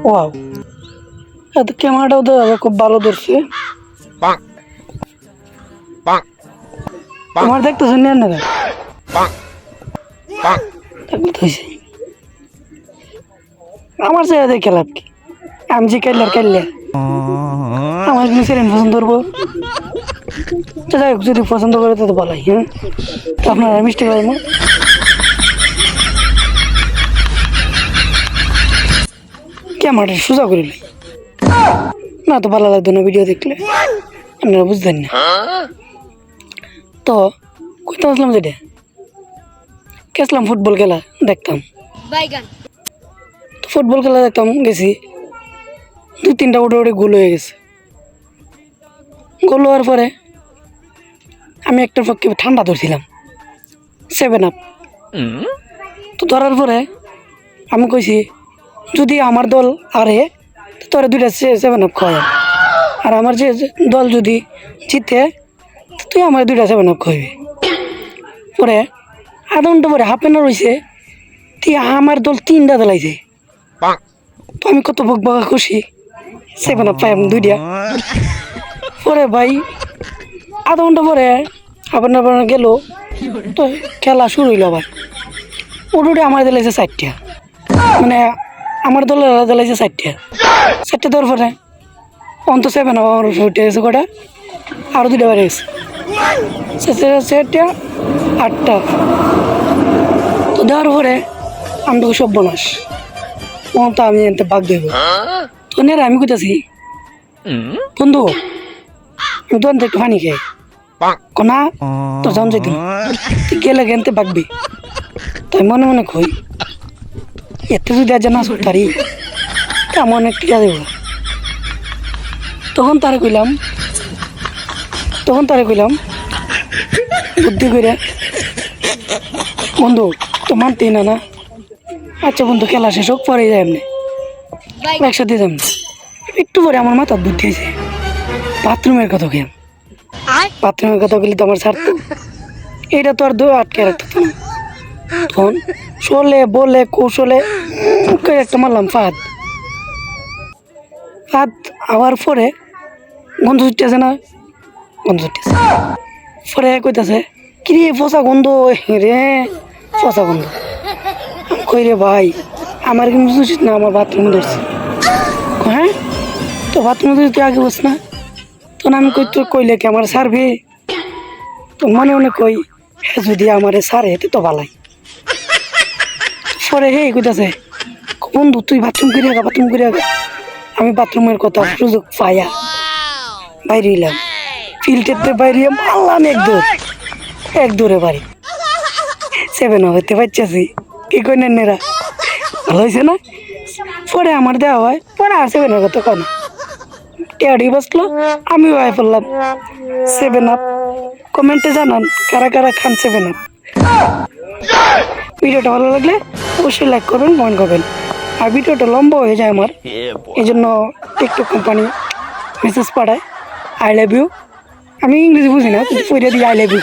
Wow, এত ক্যামেরাটাও তো খুব ভালো ধরছে। আমার দেখতেছেন না না আমার চেয়ে দেখে লাভ কি? আমি যে কাইলার কাইলে আমার কিন্তু সেরেন পছন্দ করবো। যাই হোক, যদি পছন্দ করে তো বলাই। হ্যাঁ, আপনারা মিষ্টি পাবেন না। ক্যামেরাটা সোজা করিলে না তো ভালো লাগতো না ভিডিও দেখলে, আপনারা বুঝতেন না। তো কইতে আসলাম যেটা গেছিলাম ফুটবল খেলা দেখতাম। তো ফুটবল খেলা দেখতাম, গেছি 2-3টা উঠে গোল হয়ে গেছে। গোল হওয়ার পরে আমি একটার পক্ষে ঠান্ডা ধরছিলাম 7 আপ। তো ধরার পরে আমি কইছি যদি আমার দল আরে তোরা 2টা 7 আপ খাওয়াই, আর আমার যে দল যদি জিতে তুই আমার 2টা 7 আপ খাওয়াবি। পরে আধা ঘন্টা পরে হাফ এন আওয়ার হয়েছে, তুই আমার দল 3টা দলাইছে। তো আমি কত বকবকা খুশি, 7 আপ পাই 2টা। পরে ভাই আধা ঘন্টা পরে আপনার গেল, তো খেলা শুরু হইল আবার। ওটা আমার দিলাইছে 4টা, মানে আমার দলের দিলাইছে 4টা দেওয়ার পরে অন্ত 7 আপ আমার উঠে গেছে কটা, আরও 2টা বেড়ে গেছে, 4টা 8টা। তো দেওয়ার পরে আমি তো সব বনাস তো আমি এনতে বাঘ দেব। তো নেরা আমি কইতাছি বন্ধু আমি তো একটু পানি খাই কোনা তোর জান যাই তুই গেলে গেনতে বাগবি। তাই মনে মনে কই এতে যদি আজ না তারি তেমন একটু দেব। তখন তারে কইলাম বুদ্ধি করে, বন্ধু তো মানতেই না। আচ্ছা বন্ধু, খেলা শেষ হোক, পরে যাই এমনি একসাথে যাম। একটু পরে আমার মাথার বুদ্ধি হয়েছে বাথরুমের কথা কেন, বাথরুমের কথা বলি তো আমার ছাড়তো, এইটা তো আর আটকে রাখতো না। তখন চলে বলে কৌশলে একটা মারলাম ফাঁদ আবার পরে গন্ধ ছুটতেছে না, গন্ধ ছুটতেছে। পরে কইতাছে কিরে ফসা গন্ধ রে, ফসা গন্ধ। কই রে ভাই আমার কিন্তু উচিত না, আমার বাথরুমে ধরছে। হ্যাঁ, তো বাথরুমে ধরে তুই আগে বস না। তখন আমি কই তুই কইলে কি আমার সারবি? তো মনে মনে কই হ্যাঁ যদি আমার সারে এতে তো ভালাই। পরে হে কইতাছে বন্ধু তুই বাথরুম করে আগা। আমি বাথরুমের কথা সুযোগ পাইয়া বাইরে এলাম, ফিল্টারতে বাইরে মারলাম এক দৌড়ে বাড়ি 7 হইতে পারছি। কি কই নেরা ভালো হয়েছে না? পরে আমার দেওয়া হয়, পরে আর 7 কথা কয় না, টেয়ারি বসলো, আমিও আয় পড়লাম 7 আপ। কমেন্টে জানান কারা কারা খান 7 আপ। ভিডিওটা ভালো লাগলে অবশ্যই লাইক করবেন, কমেন্ট করবেন। আর ভিডিওটা লম্বা হয়ে যায় আমার, এই জন্য টিকটক কোম্পানি মেসেজ পাঠায় আই লাভ ইউ। আমি ইংরেজি বুঝি না, পড়ে দিয়ে আই লাভ ইউ।